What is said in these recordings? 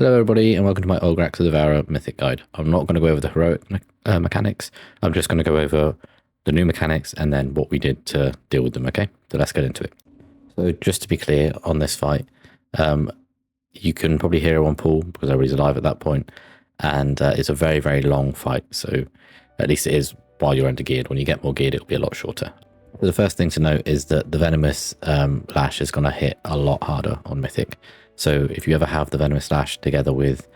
Hello everybody and welcome to my Ulgrax the Devourer Mythic guide. I'm not going to go over the heroic mechanics, I'm just going to go over the new mechanics and then what we did to deal with them, okay? So let's get into it. So just to be clear on this fight, you can probably hear everyone pull because everybody's alive at that point, and it's a very, very long fight, so at least it is while you're under geared. When you get more geared, it'll be a lot shorter. So the first thing to note is that the Venomous Lash is going to hit a lot harder on Mythic. So if you ever have the Venomous Lash together with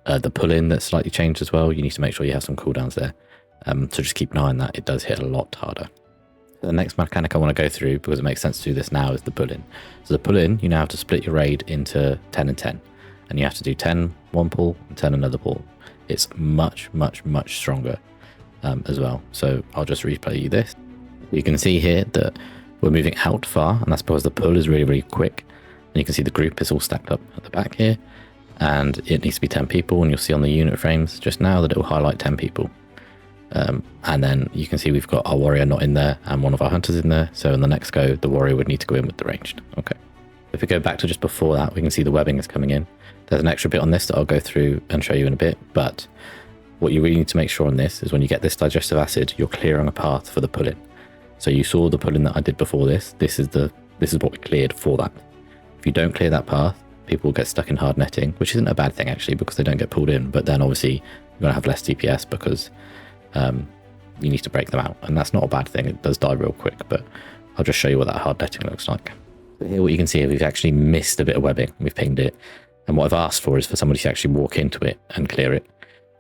the pull-in that's slightly changed as well, you need to make sure you have some cooldowns there. So just keep an eye on that. It does hit a lot harder. The next mechanic I want to go through, because it makes sense to do this now, is the pull-in. So the pull-in, you now have to split your raid into 10 and 10. And you have to do 10 one pull and 10 another pull. It's much, much, much stronger as well. So I'll just replay you this. You can see here that we're moving out far, and that's because the pull is really, really quick. And you can see the group is all stacked up at the back here, and it needs to be 10 people, and you'll see on the unit frames just now that it will highlight 10 people. And then you can see we've got our warrior not in there and one of our hunters in there, so in the next go the warrior would need to go in with the ranged. Okay, if we go back to just before that, we can see the webbing is coming in. There's an extra bit on this that I'll go through and show you in a bit, but what you really need to make sure on this is when you get this digestive acid, you're clearing a path for the pull-in. So you saw the pull-in that I did before this. This is what we cleared for that. If you don't clear that path, people will get stuck in hard netting, which isn't a bad thing actually, because they don't get pulled in, but then obviously you're going to have less DPS because you need to break them out, and that's not a bad thing. It does die real quick, but I'll just show you what that hard netting looks like. So here what you can see is we've actually missed a bit of webbing. We've pinged it, and what I've asked for is for somebody to actually walk into it and clear it,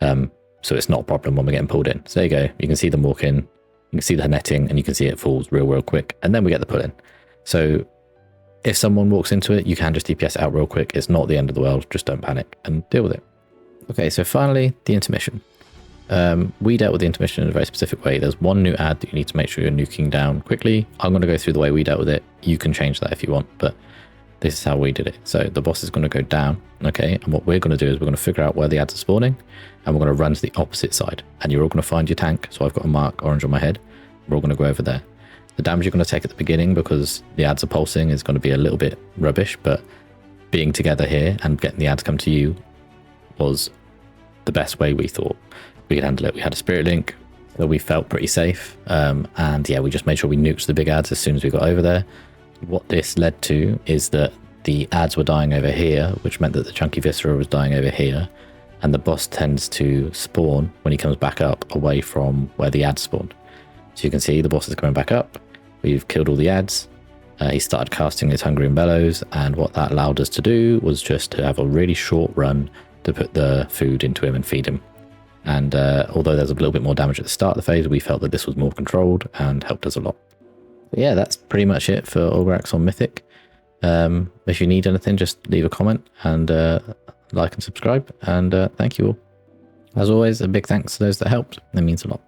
so it's not a problem when we're getting pulled in. So there you go, you can see them walk in, you can see the netting, and you can see it falls real quick, and then we get the pull in. So if someone walks into it, you can just DPS out real quick. It's not the end of the world, just don't panic and deal with it. Okay, so finally, the intermission. We dealt with the intermission in a very specific way. There's one new ad that you need to make sure you're nuking down quickly. I'm going to go through the way we dealt with it. You can change that if you want, but this is how we did it. So the boss is going to go down, okay, and what we're going to do is we're going to figure out where the ads are spawning, and we're going to run to the opposite side, and you're all going to find your tank. So I've got a mark orange on my head. We're all going to go over there. The damage you're going to take at the beginning, because the ads are pulsing, is going to be a little bit rubbish, but being together here and getting the ads come to you was the best way we thought we could handle it. We had a spirit link, so we felt pretty safe, and yeah, we just made sure we nuked the big ads as soon as we got over there. What this led to is that the ads were dying over here, which meant that the chunky viscera was dying over here, and the boss tends to spawn when he comes back up away from where the ads spawned. So you can see the boss is coming back up. We've killed all the ads. He started casting his Hungry and Bellows, and what that allowed us to do was just to have a really short run to put the food into him and feed him. And although there's a little bit more damage at the start of the phase, we felt that this was more controlled and helped us a lot. But yeah, that's pretty much it for Ulgrax on Mythic. If you need anything, just leave a comment and like and subscribe, and thank you all. As always, a big thanks to those that helped. It means a lot.